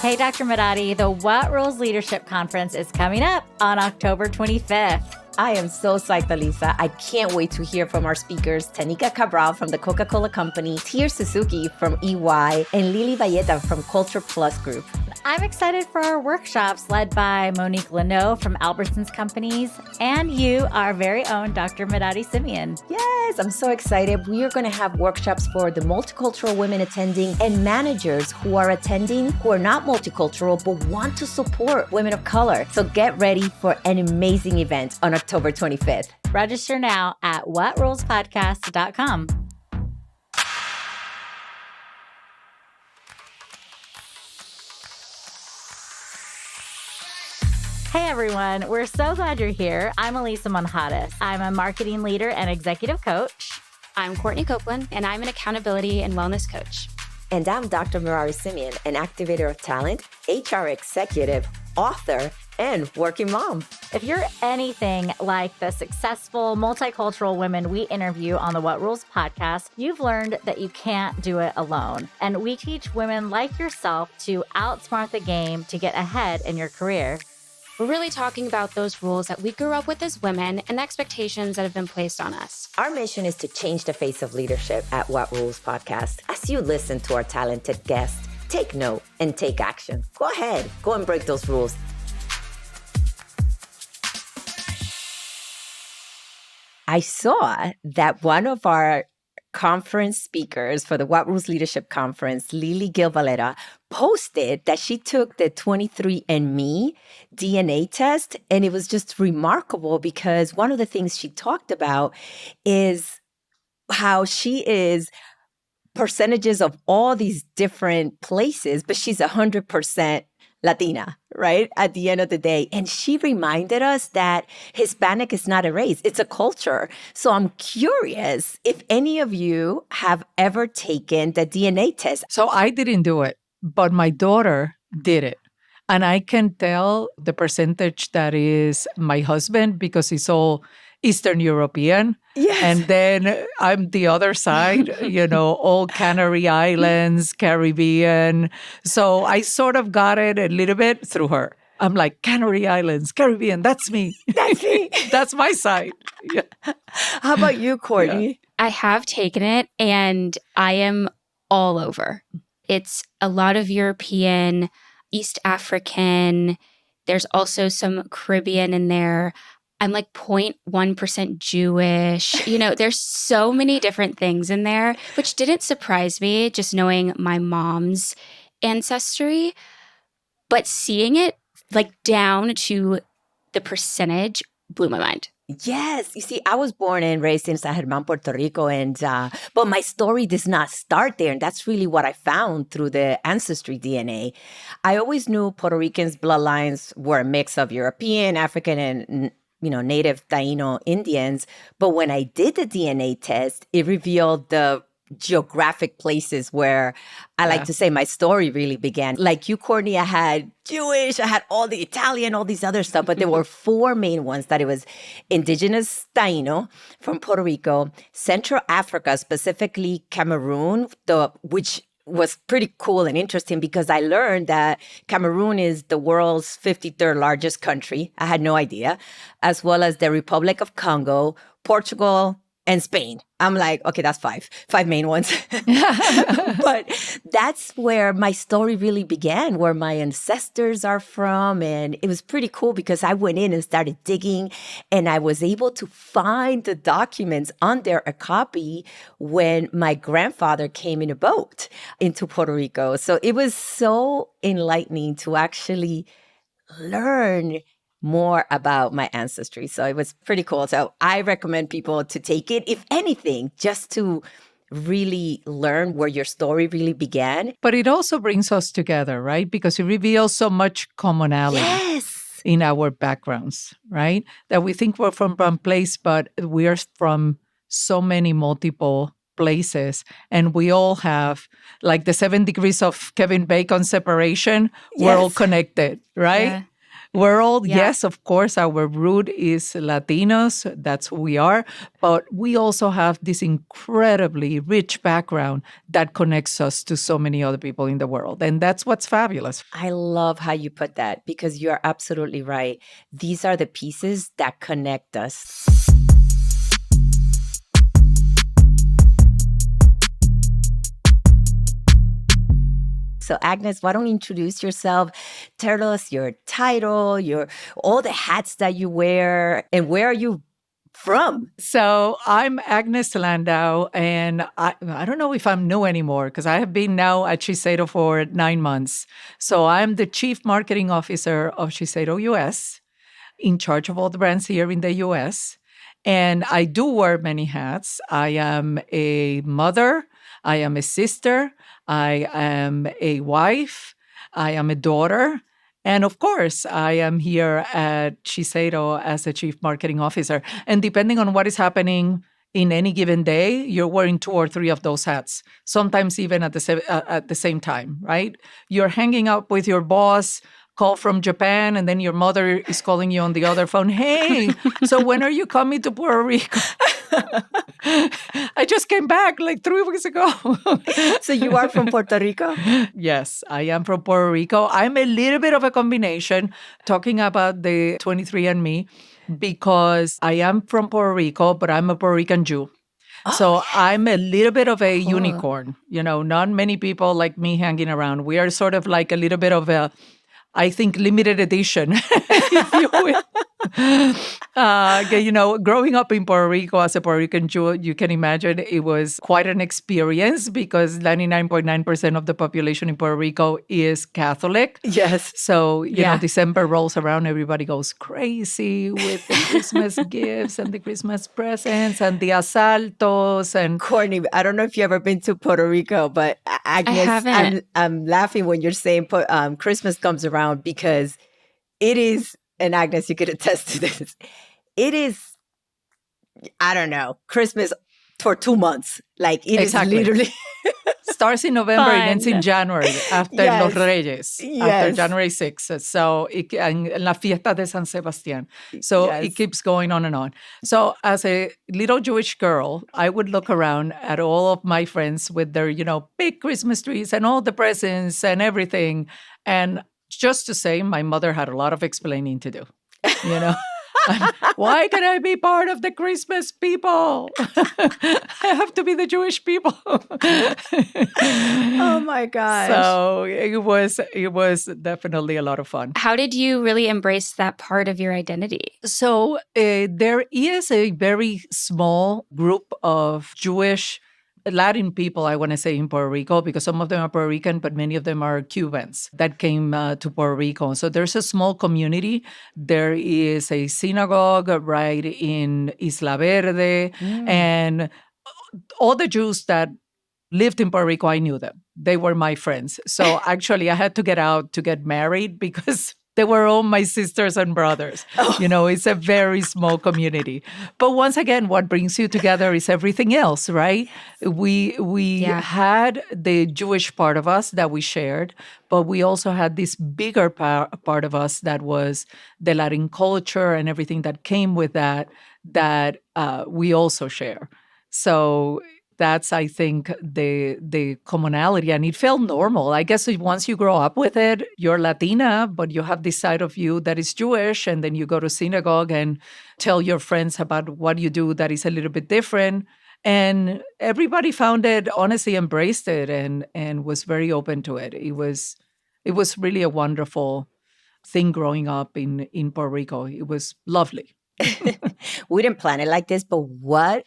Hey, Dr. Madadi, the What Rules Leadership Conference is coming up on October 25th. I am so psyched, Alisa. I can't wait to hear from our speakers, Tanika Cabral from the Coca-Cola Company, Tier Suzuki from EY, and Lily Valletta from Culture Plus Group. I'm excited for our workshops led by Monique Leno from Albertsons Companies and you, our very own Dr. Madadi Simeon. Yes, I'm so excited. We are going to have workshops for the multicultural women attending and managers who are attending who are not multicultural but want to support women of color. So get ready for an amazing event on October 25th. Register now at whatrulespodcast.com. Hey everyone, we're so glad you're here. I'm Elisa Monjadas. I'm a marketing leader and executive coach. I'm Courtney Copeland, and I'm an accountability and wellness coach. And I'm Dr. Merari Simeon, an activator of talent, HR executive, author, and working mom. If you're anything like the successful multicultural women we interview on the What Rules podcast, you've learned that you can't do it alone. And we teach women like yourself to outsmart the game to get ahead in your career. We're really talking about those rules that we grew up with as women and the expectations that have been placed on us. Our mission is to change the face of leadership at What Rules Podcast. As you listen to our talented guests, take note and take action. Go ahead, go and break those rules. I saw that one of our conference speakers for the What Rules Leadership Conference, Lily Gil-Valletta, posted that she took the 23andMe DNA test. And it was just remarkable because one of the things she talked about is how she is percentages of all these different places, but she's 100% Latina, right? At the end of the day. And she reminded us that Hispanic is not a race, it's a culture. So I'm curious if any of you have ever taken the DNA test. So I didn't do it, but my daughter did it. And I can tell the percentage that is my husband because he's all Eastern European. Yes. And then I'm the other side, all Canary Islands, Caribbean. So I sort of got it a little bit through her. I'm like, Canary Islands, Caribbean, that's me. That's me. That's my side. Yeah. How about you, Courtney? Yeah. I have taken it, and I am all over. It's a lot of European, East African. There's also some Caribbean in there. I'm like 0.1% Jewish. There's so many different things in there, which didn't surprise me just knowing my mom's ancestry. But seeing it like down to the percentage blew my mind. Yes. You see, I was born and raised in San Germán, Puerto Rico, but my story does not start there. And that's really what I found through the ancestry DNA. I always knew Puerto Ricans' bloodlines were a mix of European, African, and native Taino Indians. But when I did the DNA test, it revealed the geographic places where I like to say my story really began. Like you, Courtney, I had Jewish, I had all the Italian, all these other stuff, but there were four main ones that it was indigenous Taino from Puerto Rico, Central Africa, specifically Cameroon, which was pretty cool and interesting because I learned that Cameroon is the world's 53rd largest country. I had no idea, as well as the Republic of Congo, Portugal, and Spain. I'm like, okay, that's five main ones. But that's where my story really began, where my ancestors are from. And it was pretty cool because I went in and started digging and I was able to find the documents under a copy when my grandfather came in a boat into Puerto Rico. So it was so enlightening to actually learn more about my ancestry. So it was pretty cool. So I recommend people to take it, if anything, just to really learn where your story really began. But it also brings us together, right? Because it reveals so much commonality in our backgrounds, right? That we think we're from one place, but we are from so many multiple places. And we all have like the 7 degrees of Kevin Bacon separation. We're all connected, right? Yeah. world, Yeah. yes, of course, our root is Latinos. That's who we are. But we also have this incredibly rich background that connects us to so many other people in the world. And that's what's fabulous. I love how you put that because you're absolutely right. These are the pieces that connect us. So Agnes, why don't you introduce yourself? Tell us your title, your all the hats that you wear, and where are you from? So I'm Agnes Landau, and I don't know if I'm new anymore because I have been now at Shiseido for 9 months. So I'm the Chief Marketing Officer of Shiseido U.S., in charge of all the brands here in the U.S. And I do wear many hats. I am a mother. I am a sister. I am a wife. I am a daughter. And of course, I am here at Shiseido as a chief marketing officer. And depending on what is happening in any given day, you're wearing 2 or 3 of those hats, sometimes even at the same time, right? You're hanging out with your boss, call from Japan, and then your mother is calling you on the other phone. Hey, so when are you coming to Puerto Rico? I just came back like 3 weeks ago. So you are from Puerto Rico? Yes, I am from Puerto Rico. I'm a little bit of a combination, talking about the 23andMe, because I am from Puerto Rico, but I'm a Puerto Rican Jew. So I'm a little bit of a unicorn. You know, not many people like me hanging around. We are sort of like a little bit of a, I think, limited edition, if you will. You know, growing up in Puerto Rico as a Puerto Rican Jew, you can imagine it was quite an experience because 99.9% of the population in Puerto Rico is Catholic. Yes. So, you know, December rolls around, everybody goes crazy with the Christmas gifts and the Christmas presents and the asaltos and Courtney, I don't know if you've ever been to Puerto Rico, but Agnes, haven't. I'm laughing when you're saying Christmas comes around because it is, and Agnes, you could attest to this, it is, I don't know, Christmas for 2 months. Like it Exactly. is literally... starts in November and ends in January after Los Reyes, after January 6th. So, and la fiesta de San Sebastián. So it keeps going on and on. So as a little Jewish girl, I would look around at all of my friends with their, you know, big Christmas trees and all the presents and everything. And just to say, my mother had a lot of explaining to do, you know. Why can I be part of the Christmas people? I have to be the Jewish people. Oh my gosh. So it was definitely a lot of fun. How did you really embrace that part of your identity? So there is a very small group of Jewish Latin people, I want to say, in Puerto Rico, because some of them are Puerto Rican, but many of them are Cubans that came to Puerto Rico. So there's a small community. There is a synagogue right in Isla Verde. And all the Jews that lived in Puerto Rico, I knew them. They were my friends. So actually, I had to get out to get married because they were all my sisters and brothers. You know, it's a very small community. But once again, what brings you together is everything else, right? We had the Jewish part of us that we shared, but we also had this bigger part of us that was the Latin culture and everything that came with that we also share. So that's, I think, the commonality. And it felt normal. I guess once you grow up with it, you're Latina, but you have this side of you that is Jewish. And then you go to synagogue and tell your friends about what you do that is a little bit different. And everybody found it, honestly embraced it and was very open to it. It was really a wonderful thing growing up in Puerto Rico. It was lovely. We didn't plan it like this, but what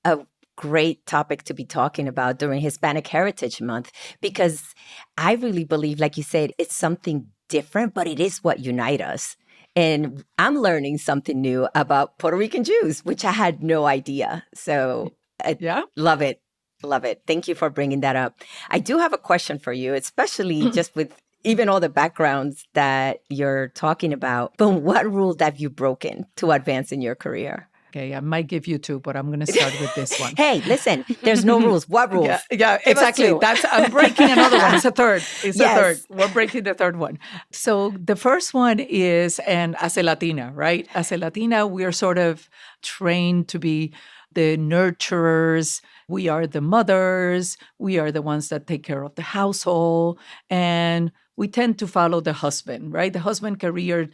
a great topic to be talking about during Hispanic Heritage Month, because I really believe, like you said, it's something different, but it is what unites us. And I'm learning something new about Puerto Rican Jews, which I had no idea. So I love it. Love it. Thank you for bringing that up. I do have a question for you, especially just with even all the backgrounds that you're talking about. But what rule have you broken to advance in your career? Okay, I might give you two, but I'm going to start with this one. Hey, listen, there's no rules. What rules? Yeah, Give us exactly. two. I'm breaking another one. It's a third. It's a third. Yes. We're breaking the third one. So the first one is, and as a Latina, right? As a Latina, we are sort of trained to be the nurturers. We are the mothers. We are the ones that take care of the household. And we tend to follow the husband, right? The husband career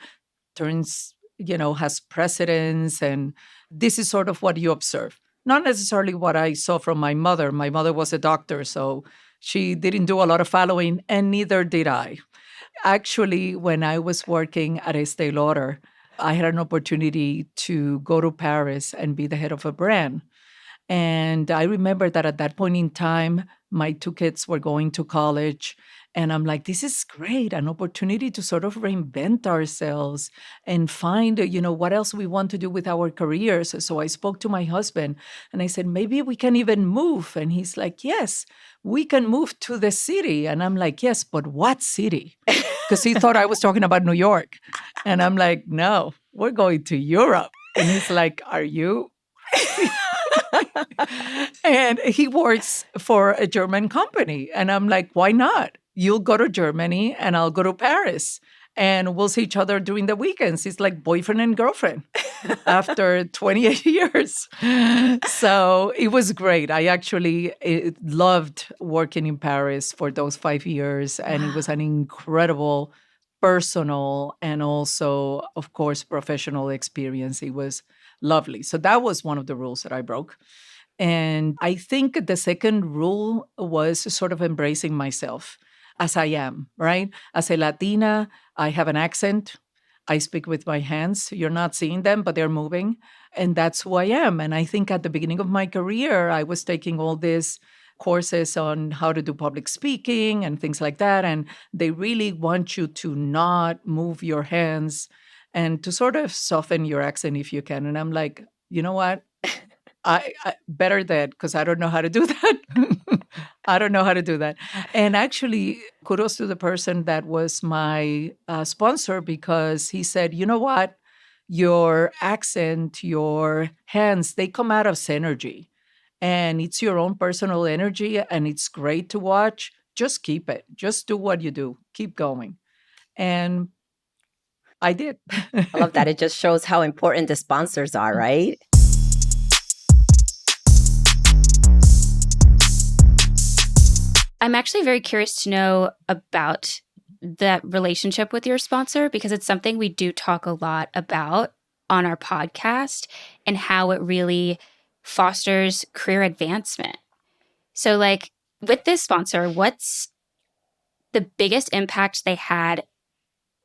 turns, has precedence. And this is sort of what you observe. Not necessarily what I saw from my mother. My mother was a doctor, so she didn't do a lot of following, and neither did I. Actually, when I was working at Estee Lauder, I had an opportunity to go to Paris and be the head of a brand. And I remember that at that point in time, my two kids were going to college. And I'm like, this is great, an opportunity to sort of reinvent ourselves and find, what else we want to do with our careers. So I spoke to my husband and I said, maybe we can even move. And he's like, yes, we can move to the city. And I'm like, yes, but what city? Because he thought I was talking about New York. And I'm like, no, we're going to Europe. And he's like, are you? And he works for a German company. And I'm like, why not? You'll go to Germany and I'll go to Paris. And we'll see each other during the weekends. It's like boyfriend and girlfriend after 28 years. So it was great. I actually loved working in Paris for those 5 years. And it was an incredible personal and also, of course, professional experience. It was lovely. So that was one of the rules that I broke. And I think the second rule was sort of embracing myself as I am, right? As a Latina, I have an accent. I speak with my hands. You're not seeing them, but they're moving. And that's who I am. And I think at the beginning of my career, I was taking all these courses on how to do public speaking and things like that. And they really want you to not move your hands and to sort of soften your accent if you can. And I'm like, you know what? I better that, because I don't know how to do that. I don't know how to do that. And actually, kudos to the person that was my sponsor, because he said, you know what? Your accent, your hands, they come out of synergy. And it's your own personal energy, and it's great to watch. Just keep it. Just do what you do. Keep going. And I did. I love that. It just shows how important the sponsors are, right? I'm actually very curious to know about that relationship with your sponsor, because it's something we do talk a lot about on our podcast and how it really fosters career advancement. So, like, with this sponsor, what's the biggest impact they had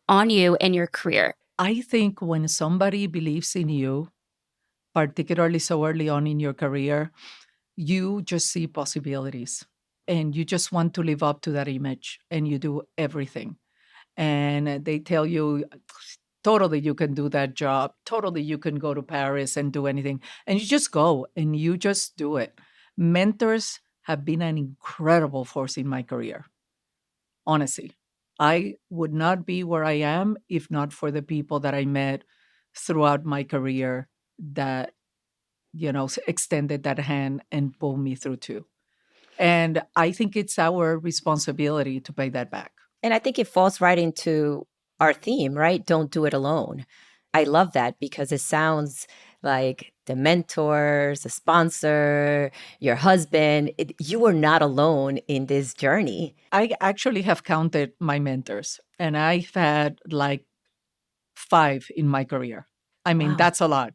on you in your career? I think when somebody believes in you, particularly so early on in your career, you just see possibilities and you just want to live up to that image and you do everything. And they tell you, totally, you can do that job. Totally, you can go to Paris and do anything. And you just go and you just do it. Mentors have been an incredible force in my career. Honestly, I would not be where I am if not for the people that I met throughout my career that, extended that hand and pulled me through too. And I think it's our responsibility to pay that back. And I think it falls right into our theme, right? Don't do it alone. I love that because it sounds like the mentors, the sponsor, your husband, you are not alone in this journey. I actually have counted my mentors, and I've had like 5 in my career. I mean, Wow. That's a lot.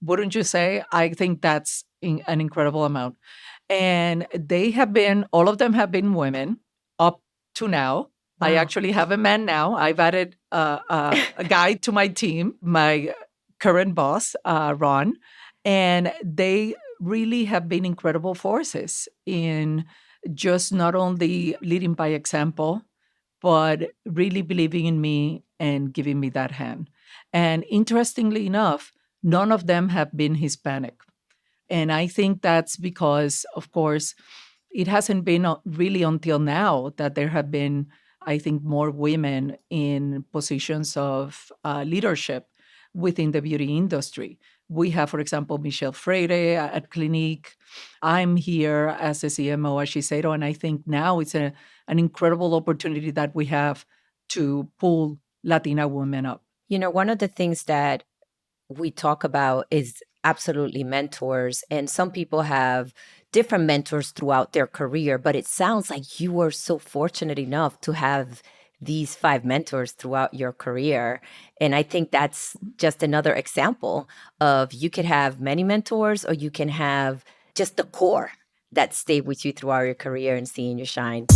Wouldn't you say? I think that's an incredible amount. And all of them have been women up to now. Wow. I actually have a man now. I've added a guy to my team, my current boss, Ron. And they really have been incredible forces in just not only leading by example, but really believing in me and giving me that hand. And interestingly enough, none of them have been Hispanic. And I think that's because, of course, it hasn't been really until now that there have been, I think, more women in positions of leadership within the beauty industry. We have, for example, Michelle Freire at Clinique. I'm here as a CMO at Shiseido, and I think now it's an incredible opportunity that we have to pull Latina women up. One of the things that we talk about is absolutely mentors. And some people have different mentors throughout their career, but it sounds like you were so fortunate enough to have these 5 mentors throughout your career. And I think that's just another example of you could have many mentors, or you can have just the core that stay with you throughout your career and seeing you shine.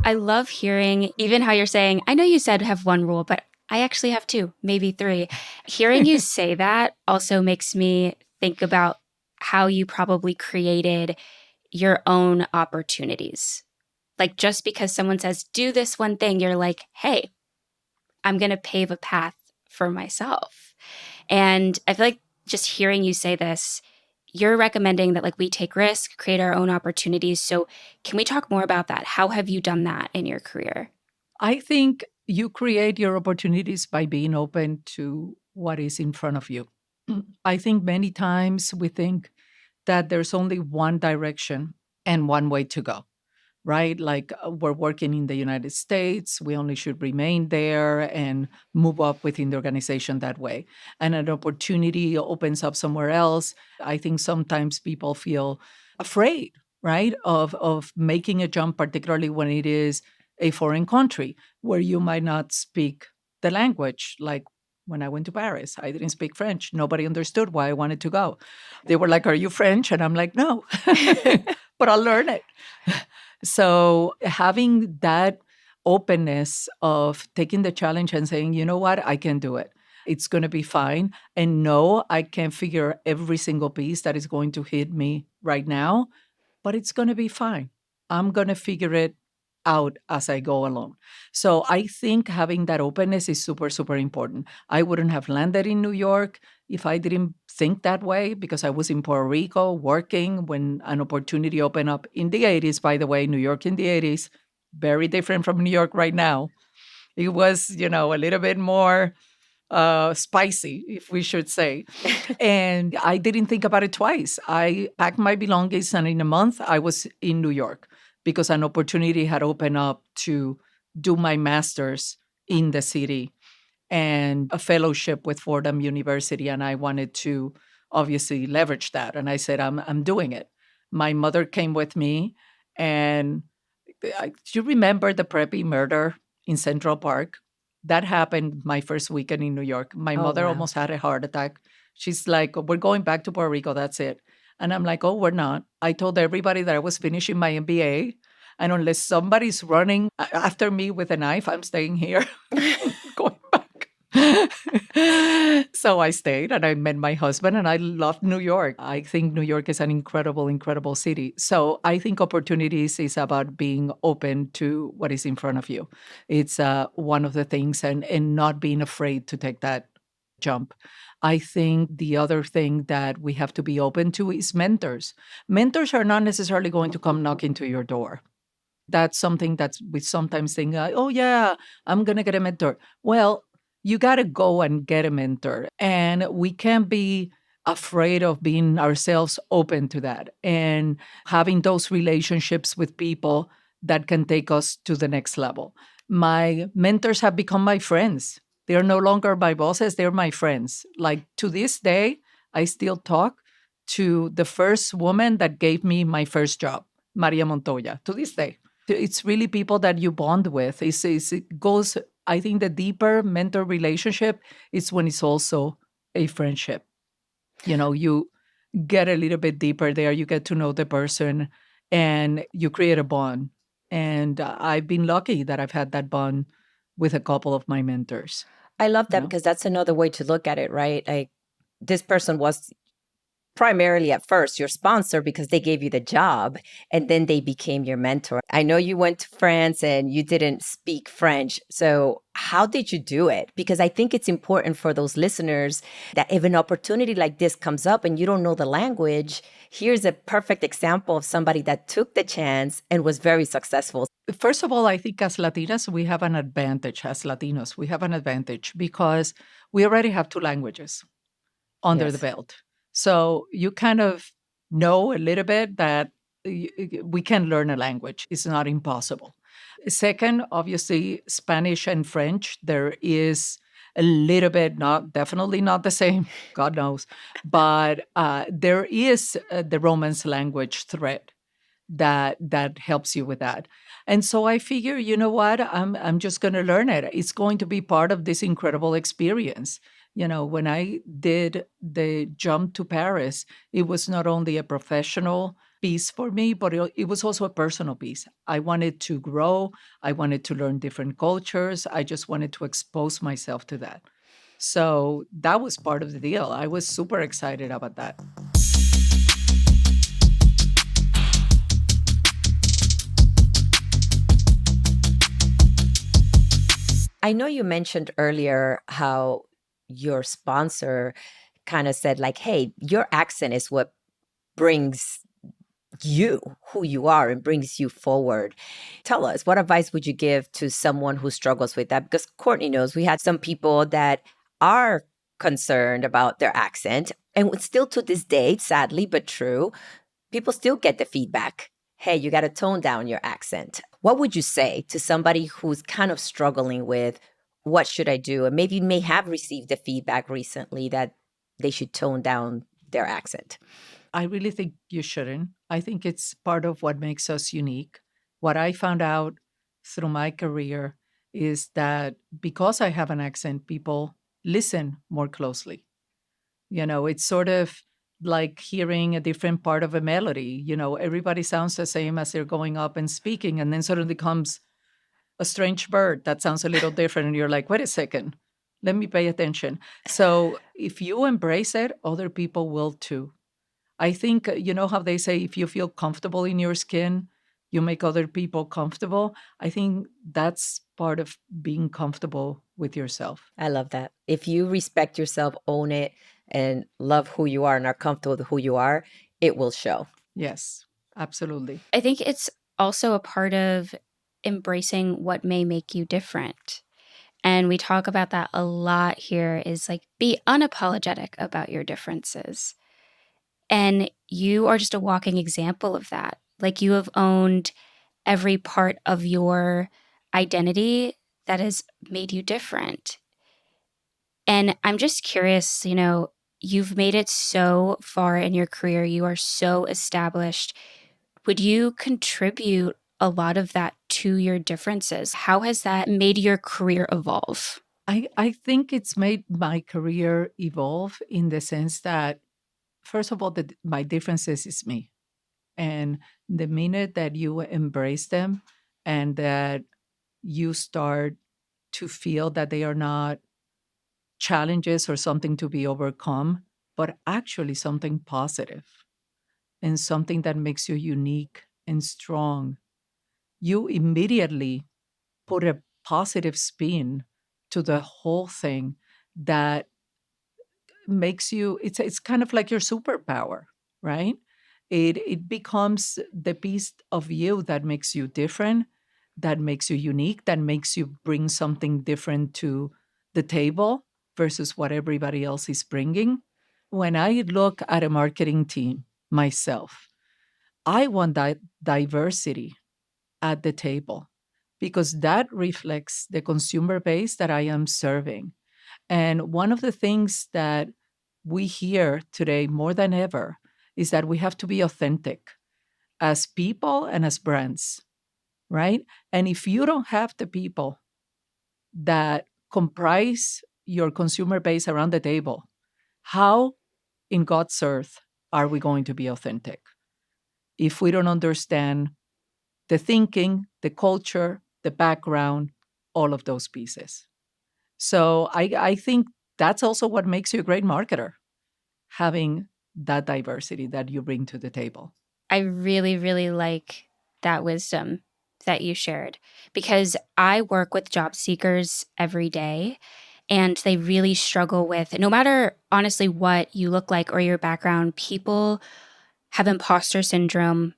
I love hearing even how you're saying, I know you said have one rule, but I actually have 2, maybe 3. Hearing you say that also makes me think about how you probably created your own opportunities. Like just because someone says, do this one thing, you're like, hey, I'm going to pave a path for myself. And I feel like just hearing you say this, you're recommending that like we take risks, create our own opportunities. So can we talk more about that? How have you done that in your career? I think you create your opportunities by being open to what is in front of you. I think many times we think that there's only one direction and one way to go, right? Like we're working in the United States, we only should remain there and move up within the organization that way. And an opportunity opens up somewhere else. I think sometimes people feel afraid, right, of making a jump, particularly when it is a foreign country where you might not speak the language. Like when I went to Paris, I didn't speak French. Nobody understood why I wanted to go. They were like, "Are you French?" And I'm like, "No, but I'll learn it." So having that openness of taking the challenge and saying, you know what, I can do it. It's going to be fine. And no, I can't figure every single piece that is going to hit me right now, but it's going to be fine. I'm going to figure it out as I go along. So I think having that openness is super, super important. I wouldn't have landed in New York if I didn't think that way, because I was in Puerto Rico working when an opportunity opened up in the 80s. By the way, New York in the 80s, very different from New York right now. It was, a little bit more spicy, if we should say. And I didn't think about it twice. I packed my belongings, and in a month, I was in New York because an opportunity had opened up to do my master's in the city and a fellowship with Fordham University. And I wanted to obviously leverage that. And I said, I'm doing it. My mother came with me. And do you remember the Preppy murder in Central Park? That happened my first weekend in New York. My mother almost had a heart attack. She's like, we're going back to Puerto Rico. That's it. And I'm like, oh, we're not. I told everybody that I was finishing my MBA. And unless somebody's running after me with a knife, I'm staying here. Going back. So I stayed and I met my husband, and I loved New York. I think New York is an incredible, incredible city. So I think opportunities is about being open to what is in front of you. It's one of the things, and not being afraid to take that jump. I think the other thing that we have to be open to is mentors. Mentors are not necessarily going to come knocking to your door. That's something that we sometimes think, oh, yeah, I'm going to get a mentor. Well, you got to go and get a mentor. And we can't be afraid of being ourselves open to that and having those relationships with people that can take us to the next level. My mentors have become my friends. They're no longer my bosses. They're my friends. Like to this day, I still talk to the first woman that gave me my first job, Maria Montoya, to this day. It's really people that you bond with. It goes, I think the deeper mentor relationship is when it's also a friendship. You get a little bit deeper there. You get to know the person and you create a bond. And I've been lucky that I've had that bond with a couple of my mentors. I love that because that's another way to look at it, right? Like this person was primarily at first your sponsor because they gave you the job and then they became your mentor. I know you went to France and you didn't speak French. So, how did you do it? Because I think it's important for those listeners that if an opportunity like this comes up and you don't know the language, here's a perfect example of somebody that took the chance and was very successful. First of all, I think as Latinas, we have an advantage. As Latinos, we have an advantage because we already have two languages under the Yes. belt. So you kind of know a little bit that we can learn a language. It's not impossible. Second, obviously, Spanish and French, there is a little bit, not definitely not the same, God knows, but there is the Romance language thread that helps you with that. And so I figure, you know what, I'm just going to learn it. It's going to be part of this incredible experience. You know, when I did the jump to Paris, it was not only a professional piece for me, but it was also a personal piece. I wanted to grow. I wanted to learn different cultures. I just wanted to expose myself to that. So that was part of the deal. I was super excited about that. I know you mentioned earlier how your sponsor kind of said, like, hey, your accent is what brings you who you are and brings you forward. Tell us, what advice would you give to someone who struggles with that? Because Courtney knows we had some people that are concerned about their accent. And still to this day, sadly but true, people still get the feedback. Hey, you got to tone down your accent. What would you say to somebody who's kind of struggling with what should I do? And maybe may have received the feedback recently that they should tone down their accent. I really think you shouldn't. I think it's part of what makes us unique. What I found out through my career is that because I have an accent, people listen more closely. You know, it's sort of like hearing a different part of a melody. You know, everybody sounds the same as they're going up and speaking, and then suddenly comes a strange bird that sounds a little different, and you're like, wait a second, let me pay attention. So if you embrace it, other people will too. I think, you know how they say, if you feel comfortable in your skin, you make other people comfortable. I think that's part of being comfortable with yourself. I love that. If you respect yourself, own it, and love who you are and are comfortable with who you are, it will show. Yes, absolutely. I think it's also a part of embracing what may make you different. And we talk about that a lot here is like be unapologetic about your differences. And you are just a walking example of that. Like you have owned every part of your identity that has made you different. And I'm just curious, you've made it so far in your career, you are so established. Would you contribute a lot of that to your differences? How has that made your career evolve? I think it's made my career evolve in the sense that, first of all, my differences is me. And the minute that you embrace them and that you start to feel that they are not challenges or something to be overcome, but actually something positive and something that makes you unique and strong, you immediately put a positive spin to the whole thing that makes you, it's kind of like your superpower, right? It becomes the piece of you that makes you different, that makes you unique, that makes you bring something different to the table versus what everybody else is bringing. When I look at a marketing team myself, I want that diversity at the table because that reflects the consumer base that I am serving. And one of the things that we hear today more than ever is that we have to be authentic as people and as brands, right? And if you don't have the people that comprise your consumer base around the table, how in God's earth are we going to be authentic if we don't understand the thinking, the culture, the background, all of those pieces? So I think that's also what makes you a great marketer, having that diversity that you bring to the table. I really, really like that wisdom that you shared, because I work with job seekers every day, and they really struggle with, no matter honestly what you look like or your background, people have imposter syndrome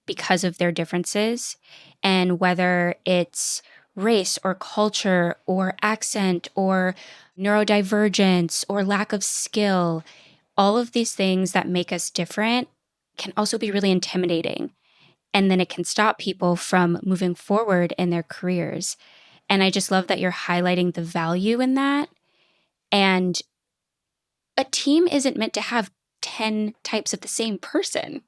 because of their differences. And whether it's race or culture or accent or neurodivergence or lack of skill, all of these things that make us different can also be really intimidating. And then it can stop people from moving forward in their careers. And I just love that you're highlighting the value in that. And a team isn't meant to have 10 types of the same person.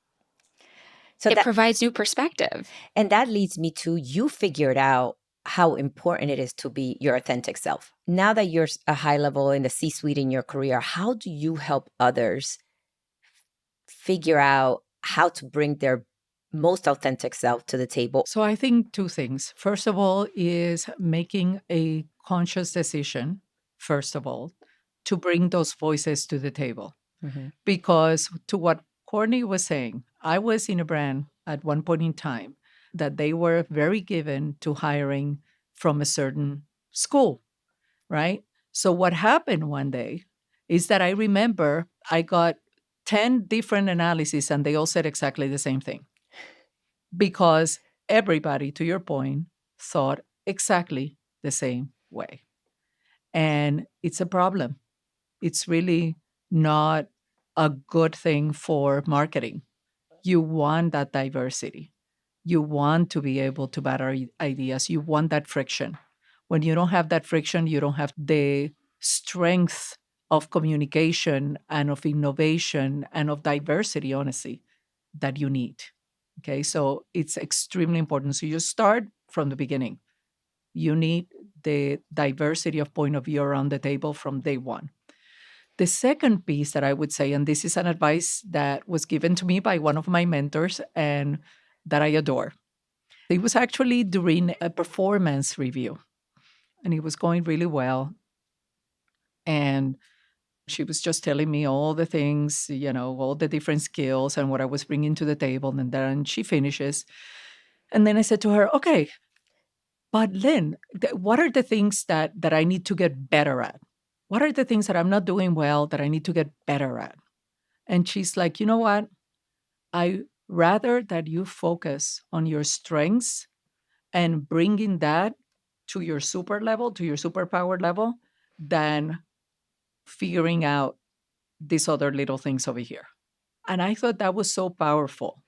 So It that provides new perspective. and that leads me to, you figured out how important it is to be your authentic self. Now that you're a high level in the C-suite in your career, how do you help others figure out how to bring their most authentic self to the table? So I think two things. First of all, is making a conscious decision, first of all, to bring those voices to the table. Mhm. Because to what Courtney was saying, I was in a brand at one point in time that they were very given to hiring from a certain school, right? So what happened one day is that I remember I got 10 different analyses and they all said exactly the same thing, because everybody, to your point, thought exactly the same way. And it's a problem. It's really not a good thing for marketing. You want that diversity. You want to be able to battle ideas. You want that friction. When you don't have that friction, you don't have the strength of communication and of innovation and of diversity, honestly, that you need. Okay, so it's extremely important. So you start from the beginning. You need the diversity of point of view around the table from day one. The second piece that I would say, and this is an advice that was given to me by one of my mentors and that I adore. It was actually during a performance review, and it was going really well. And she was just telling me all the things, all the different skills and what I was bringing to the table. And then she finishes. And then I said to her, okay, but Lynn, what are the things that I need to get better at? What are the things that I'm not doing well that I need to get better at? And she's like, you know what? I rather that you focus on your strengths and bringing that to your super level, to your superpower level, than figuring out these other little things over here. And I thought that was so powerful.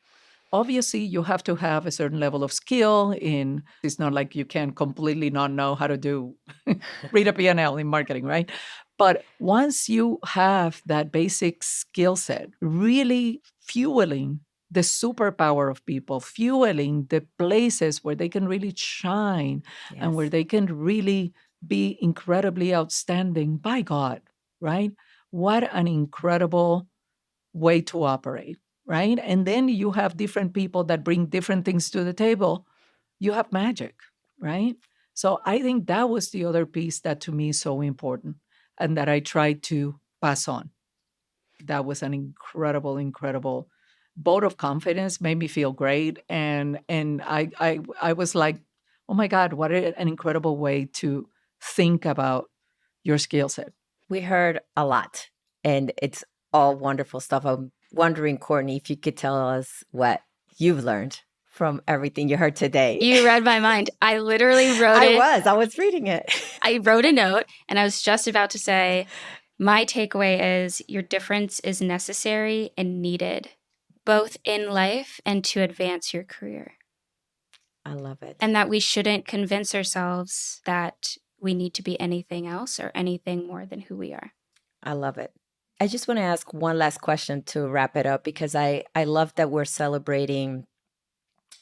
Obviously, you have to have a certain level of skill in, it's not like you can completely not know how to do read a P&L in marketing, right? But once you have that basic skill set, really fueling the superpower of people, fueling the places where they can really shine and where Yes. they can really be incredibly outstanding, by God, right? What an incredible way to operate, right? And then you have different people that bring different things to the table. You have magic, right? So I think that was the other piece that to me is so important and that I tried to pass on. That was an incredible, incredible vote of confidence, made me feel great. And I was like, oh my God, what an incredible way to think about your skill set. We heard a lot, and it's all wonderful stuff. I'm wondering, Courtney, if you could tell us what you've learned from everything you heard today. You read my mind. I literally wrote it. I was reading it. I wrote a note and I was just about to say, my takeaway is your difference is necessary and needed, both in life and to advance your career. I love it. And that we shouldn't convince ourselves that we need to be anything else or anything more than who we are. I love it. I just want to ask one last question to wrap it up, because I love that we're celebrating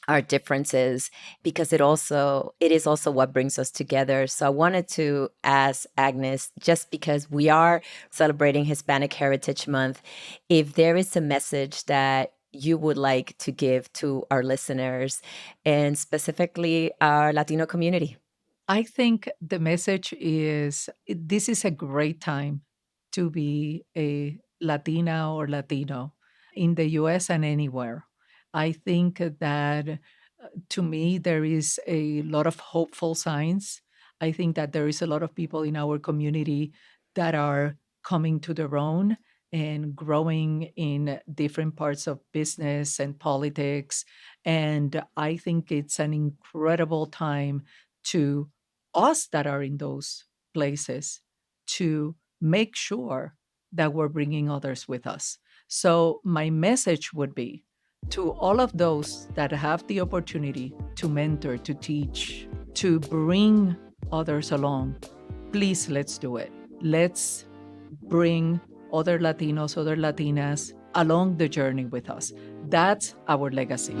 our differences, because it is also what brings us together. So I wanted to ask Agnes, just because we are celebrating Hispanic Heritage Month, if there is a message that you would like to give to our listeners and specifically our Latino community. I think the message is this is a great time to be a Latina or Latino in the US and anywhere. I think that to me, there is a lot of hopeful signs. I think that there is a lot of people in our community that are coming to their own and growing in different parts of business and politics. And I think it's an incredible time to us that are in those places to make sure that we're bringing others with us. So, my message would be to all of those that have the opportunity to mentor, to teach, to bring others along, please let's do it. Let's bring other Latinos, other Latinas along the journey with us. That's our legacy.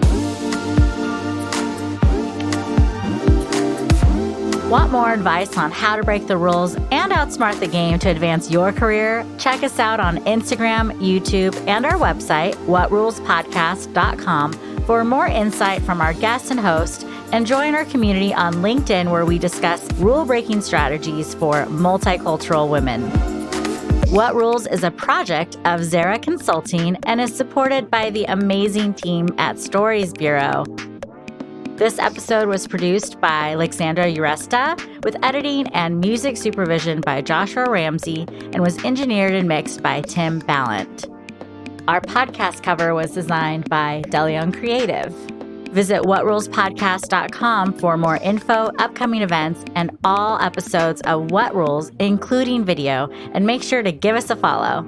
Want more advice on how to break the rules and outsmart the game to advance your career? Check us out on Instagram, YouTube, and our website, whatrulespodcast.com, for more insight from our guests and host, and join our community on LinkedIn where we discuss rule-breaking strategies for multicultural women. What Rules is a project of Zara Consulting and is supported by the amazing team at Stories Bureau. This episode was produced by Alexandra Uresta with editing and music supervision by Joshua Ramsey and was engineered and mixed by Tim Ballant. Our podcast cover was designed by DeLeon Creative. Visit whatrulespodcast.com for more info, upcoming events, and all episodes of What Rules, including video, and make sure to give us a follow.